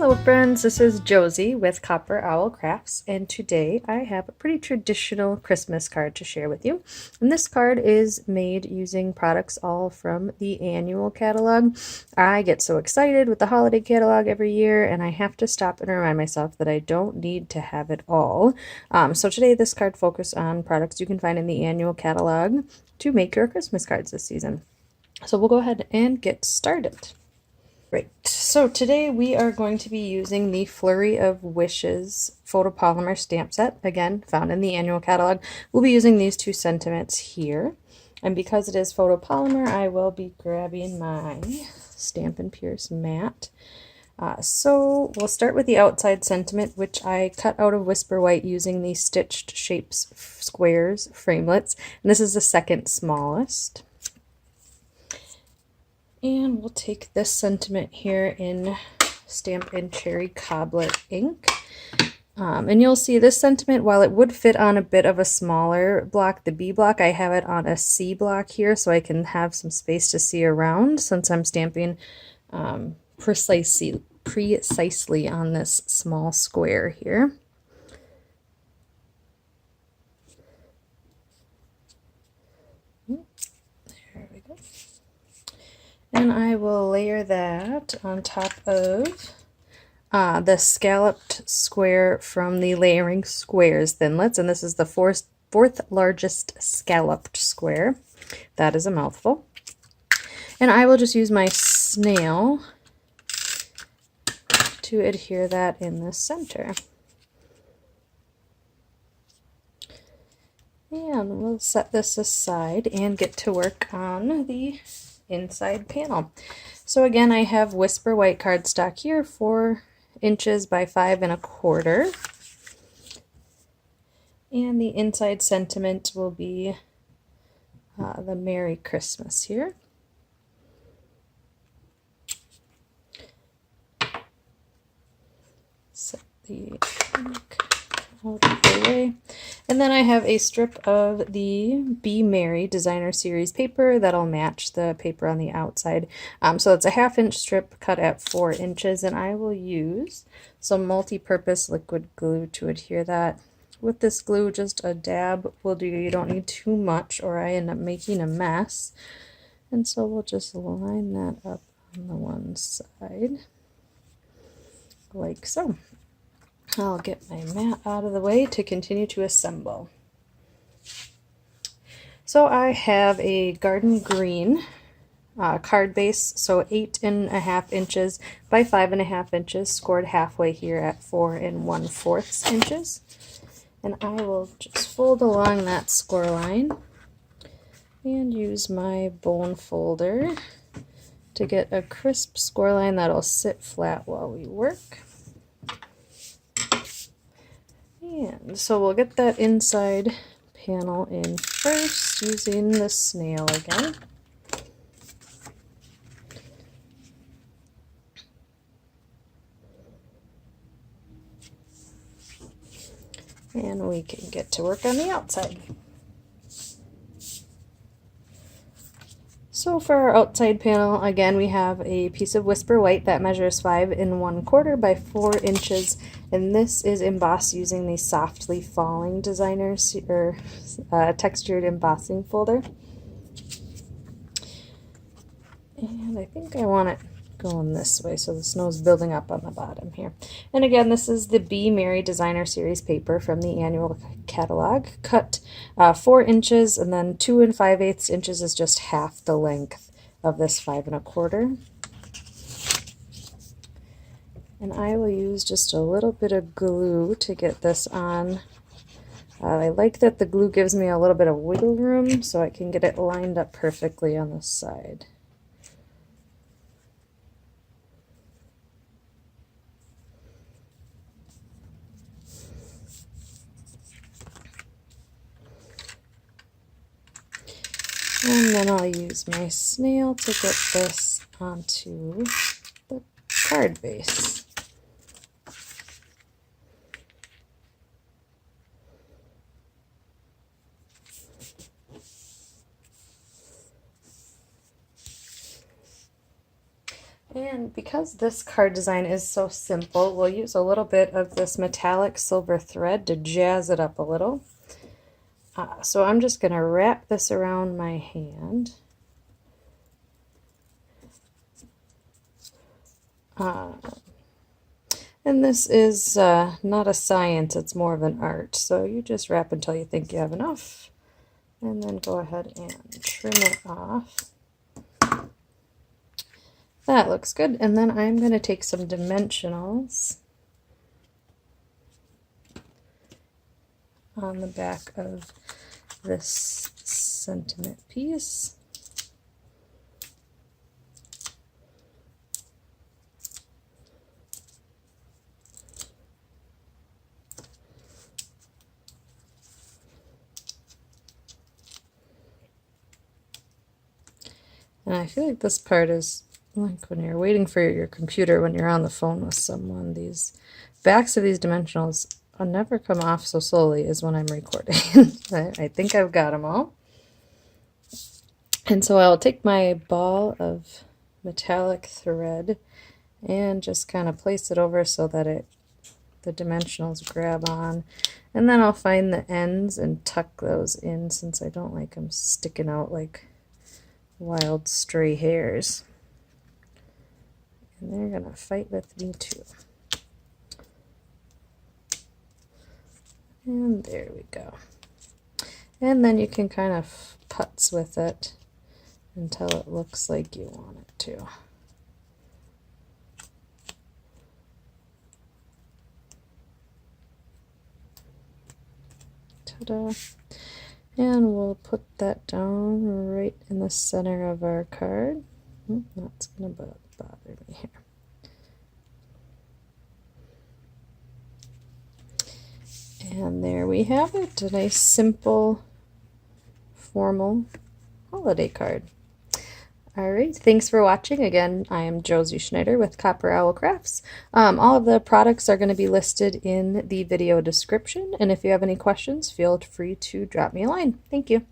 Hello friends, this is Josie with Copper Owl Crafts, and today I have a pretty traditional Christmas card to share with you. And this card is made using products all from the annual catalog. I get so excited with the holiday catalog every year, and I have to stop and remind myself that I don't need to have it all. So today this card focuses on products you can find in the annual catalog to make your Christmas cards this season. So we'll go ahead and get started. Right, so today we are going to be using the Flurry of Wishes photopolymer stamp set, again found in the annual catalog. We'll be using these two sentiments here, and because it is photopolymer, I will be grabbing my Stampin' Pierce mat. So we'll start with the outside sentiment, which I cut out of Whisper White using the Stitched Shapes Squares framelits, and this is the second smallest. And we'll take this sentiment here in Stampin' Cherry Cobblet ink. And you'll see this sentiment, while it would fit on a bit of a smaller block, the B block, I have it on a C block here so I can have some space to see around since I'm stamping precisely on this small square here. There we go. And I will layer that on top of the scalloped square from the Layering Squares Thinlits, and this is the fourth largest scalloped square. That is a mouthful. And I will just use my snail to adhere that in the center. And we'll set this aside and get to work on the inside panel. So again, I have Whisper White cardstock here, 4 inches by 5 1/4, and the inside sentiment will be the Merry Christmas here. Set the ink out of the way. And then I have a strip of the Be Merry Designer Series paper that'll match the paper on the outside. So it's a 1/2 inch strip cut at 4 inches, and I will use some multi-purpose liquid glue to adhere that. With this glue, just a dab will do. You don't need too much or I end up making a mess. And so we'll just line that up on the one side, like so. I'll get my mat out of the way to continue to assemble. So I have a garden green card base, so 8 1/2 inches by 5 1/2 inches, scored halfway here at 4 1/4 inches. And I will just fold along that score line and use my bone folder to get a crisp score line that'll sit flat while we work. And so we'll get that inside panel in first using the snail again. And we can get to work on the outside. So for our outside panel, again, we have a piece of Whisper White that measures 5 1/4 by 4 inches, and this is embossed using the Softly Falling Designer or textured embossing folder. And I think I want it going this way so the snow's building up on the bottom here. And again, this is the Be Merry Designer Series paper from the annual catalog, cut 4 inches, and then 2 5/8 inches is just half the length of this 5 1/4. And I will use just a little bit of glue to get this on. I like that the glue gives me a little bit of wiggle room so I can get it lined up perfectly on the side. And then I'll use my snail to get this onto the card base. And because because this card design is so simple, we'll use a little bit of this metallic silver thread to jazz it up a little. So I'm just going to wrap this around my hand. And this is not a science, it's more of an art. So you just wrap until you think you have enough, and then go ahead and trim it off. That looks good. And then I'm going to take some dimensionals on the back of this sentiment piece. And I feel like this part is like when you're waiting for your computer when you're on the phone with someone. These backs of these dimensionals never come off so slowly as when I'm recording. I think I've got them all. And so I'll take my ball of metallic thread and just kind of place it over so that the dimensionals grab on. And then I'll find the ends and tuck those in, since I don't like them sticking out like wild stray hairs. And they're gonna fight with me too. And there we go. And then you can kind of putz with it until it looks like you want it to. Ta-da! And we'll put that down right in the center of our card. That's going to bother me here. And there we have it, a nice, simple, formal holiday card. Alright, thanks for watching. Again, I am Josie Schneider with Copper Owl Crafts. All of the products are going to be listed in the video description, and if you have any questions, feel free to drop me a line. Thank you.